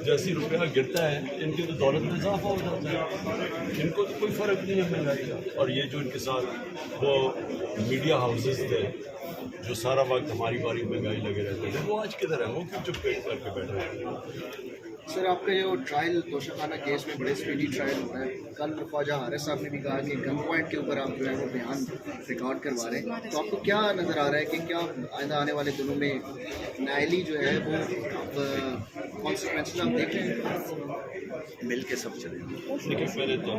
जैसे ही रुपया गिरता है इनकी तो दौलत में इजाफा हो जाता है, इनको तो कोई फ़र्क नहीं है महंगाई का। और ये जो इनके साथ वो मीडिया हाउसेस थे जो सारा वक्त हमारी बारी महंगाई लगे रहते थे, वो आज किधर है? वो क्यों चुप करके बैठे हैं? सर, आपका जो ट्रायल तोशाखाना केस में बड़े स्पीडी ट्रायल हो रहा है, कल ख्वाजा हारिस साहब ने भी कहा कि गन पॉइंट के ऊपर आप जो है वो बयान रिकॉर्ड करवा रहे हैं, तो आपको क्या नज़र आ रहा है कि क्या आइंदा आने वाले दिनों में नायली जो है वो कॉन्सिक्वेंसेस आप देख रहे हैं? मिल के सब चले। देखिए, पहले तो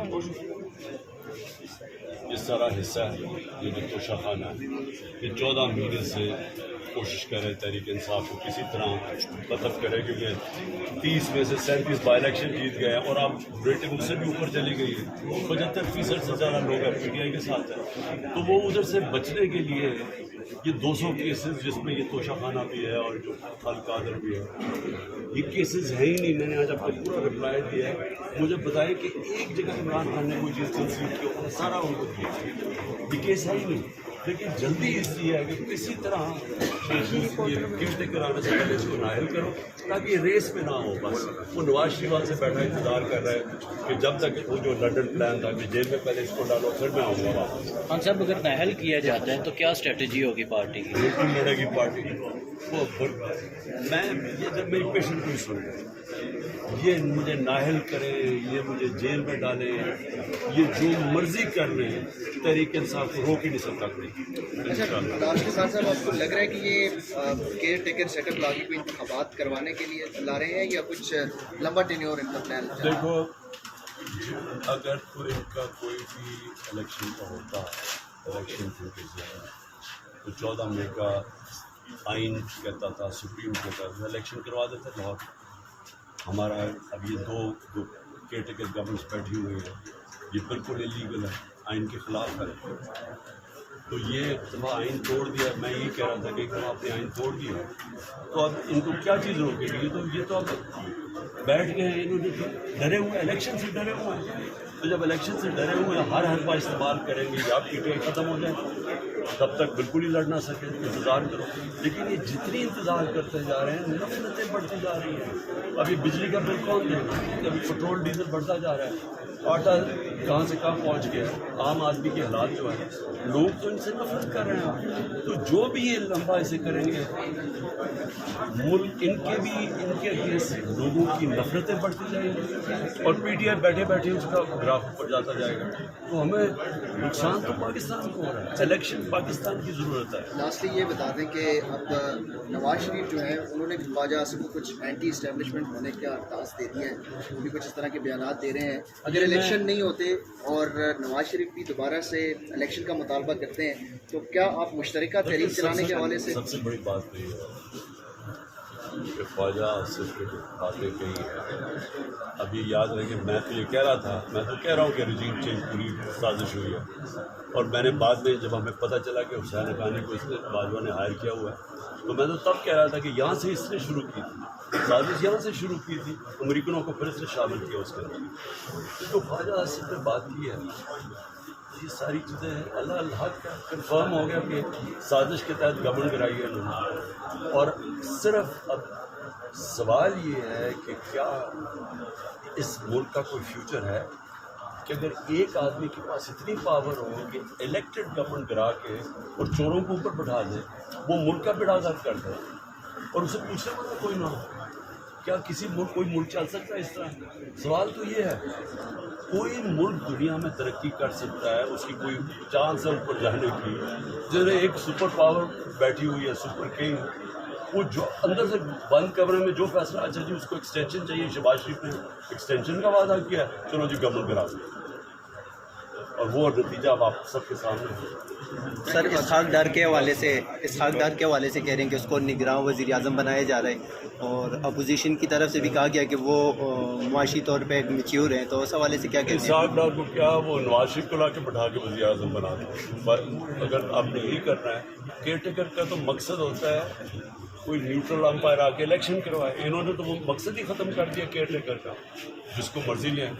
ये सारा हिस्सा है ये जो तोशाखाना है, ये 14 महीने से कोशिश कर रहे तहरीक इंसाफ को किसी तरह खत्म करे, क्योंकि 30 में से 37 बाई इलेक्शन जीत गए और आप रेटिंग मुझसे भी ऊपर चली गई है। 75% से ज़्यादा लोग PTI के साथ हैं, तो वो उधर से बचने के लिए ये 200 केसेस जिसमें ये तोशाखाना भी है और जो खल कादर भी है, ये केसेस है ही नहीं। मैंने आज आपको पूरा रिप्लाई दिया है, मुझे बताया कि एक जगह इमरान खान ने कोई चीज़ कंसीड की और सारा उनको दिया, ये केस है ही नहीं। लेकिन जल्दी इसलिए है कि किसी तरह गिरते कराने से पहले इसको नायल करो ताकि रेस में ना हो। बस वो नवाज शरीफ वहाँ से बैठा इंतजार कर रहा है कि जब तक वो जो लंदन प्लान था कि जेल में पहले इसको डालो फिर मैं आऊँगा वापस। खान साहब, अगर नाहल किया जाता है तो क्या स्ट्रेटजी होगी पार्टी की? बिल्कुल लड़ेगी पार्टी वो। मैं ये जब मेरी पेशेंट कोई सुन ये मुझे नाहल करे, ये मुझे जेल में डाले, ये जो मर्जी कर ले, तहरीक इंसाफ को रोक ही नहीं सकता कोई। अच्छा, लास्ट के साथ साथ आपको लग रहा है कि ये केयर टेकर सेटअप लागी को इंतखाबात करवाने के लिए ला रहे हैं या कुछ लंबा टेन्योर इनका प्लान? देखो, अगर तो इनका कोई भी इलेक्शन का होता इलेक्शन तो 14 मई का आइन कहता था, सुप्रीम कहता था इलेक्शन करवा देते लाहौर। हमारा अब ये दो केयर टेकर गवर्नमेंट्स बैठी हुई है, ये बिल्कुल इलीगल है, आइन के ख़िलाफ़ है। तो ये दफ़ा आइन तोड़ दिया। मैं यही कह रहा था कि एकदम आपने आइन तोड़ दिया, तो अब इनको क्या चीज़ रोकेगी? ये तो अब बैठ गए हैं, इन्होंने डरे हुए, इलेक्शन से डरे हुए हैं। तो जब इलेक्शन से डरे हुए हर हरबा इस्तेमाल करेंगे या PTI ख़त्म हो जाए, तब तक बिल्कुल ही लड़ ना सके, इंतज़ार करो। लेकिन ये जितनी इंतज़ार करते जा रहे हैं नफरतें बढ़ती जा रही हैं। अभी बिजली का बिल कौन देगा? अभी पेट्रोल डीजल बढ़ता जा रहा है, आटा कहाँ से कहाँ पहुँच गया। आम आदमी के हालात जो है, लोग तो इनसे नफरत कर रहे हैं। तो जो भी ये लंबा ऐसे करेंगे, मुल्क इनके अगेंस्ट लोगों की नफरतें बढ़ती जाएंगी और PTI बैठे बैठे उसका ग्राफ ऊपर जाता जाएगा। तो हमें नुकसान तो पाकिस्तान को हो रहा है, इलेक्शन पाकिस्तान की ज़रूरत है। लास्टली ये बता दें कि अब नवाज शरीफ जो है उन्होंने ख्वाजा आसिफ को कुछ एंटी इस्टेब्लिशमेंट होने का टास्क दे दिया है, वो भी कुछ इस तरह के बयान दे रहे हैं। अगर इलेक्शन नहीं होते और नवाज शरीफ भी दोबारा से इलेक्शन का मुतालबा करते हैं, तो क्या आप मुश्तरका तहरीक चलाने के हवाले से? सबसे बड़ी बात तो ये है कि ख्वाजा आसिफ की जो बातें कही है, अब ये याद रहे कि मैं तो ये कह रहा था, मैं तो कह रहा हूँ कि रजीम चेंज पूरी साजिश हुई है। और मैंने बाद में जब हमें पता चला कि हुसैन हक़ानी को इसने बाजवा ने हायर किया हुआ है, तो मैं तो तब कह रहा था कि यहाँ से इसने शुरू की थी साजिश, यहाँ से शुरू की थी, अमरीकनों को फिर से शामिल किया उसके अंदर। तो ख्वाजा आसिफ ने बात की है, ये सारी चीज़ें अल्लाह कंफर्म हो गया कि साजिश के तहत गवर्नमेंट गिराई है उन्होंने। और सिर्फ अब सवाल ये है कि क्या इस मुल्क का कोई फ्यूचर है कि अगर एक आदमी के पास इतनी पावर हो कि इलेक्टेड गवर्नमेंट गिरा के और चोरों को ऊपर बैठा दे, वो मुल्क का बेड़ा गर्क कर दे और उसे पूछने वाला कोई ना हो? क्या कोई मुल्क चल सकता है इस तरह? सवाल तो ये है, कोई मुल्क दुनिया में तरक्की कर सकता है, उसकी कोई चांस है ऊपर जाने की, जैसे एक सुपर पावर बैठी हुई है, सुपर किंग, वो जो अंदर से बंद कमरे में जो फैसला, अच्छा जी उसको एक्सटेंशन चाहिए, शहबाज शरीफ ने एक्सटेंशन का वादा किया, चलो जी गवर्नमेंट गिरा दो, और वो नतीजा अब आप सबके सामने है। सर, इसहाक डार के हवाले से कह रहे हैं कि उसको निगरान वज़ीर आज़म बनाया जा रहा है, और अपोजिशन की तरफ से भी कहा गया कि वो मुआशी तौर पे मैच्योर हैं, तो उस हवाले से क्या कहते हैं? इसहाक डार को क्या वो नवाज शरीफ को ला के बैठा के वज़ीर आज़म बना दो? अगर आपने यही करना है, केयर टेकर का तो मकसद होता है कोई न्यूट्रल अंपायर आके इलेक्शन करवाए। इन्होंने तो वो मकसद ही ख़त्म कर दिया केयर टेकर का, जिसको मर्जी लें।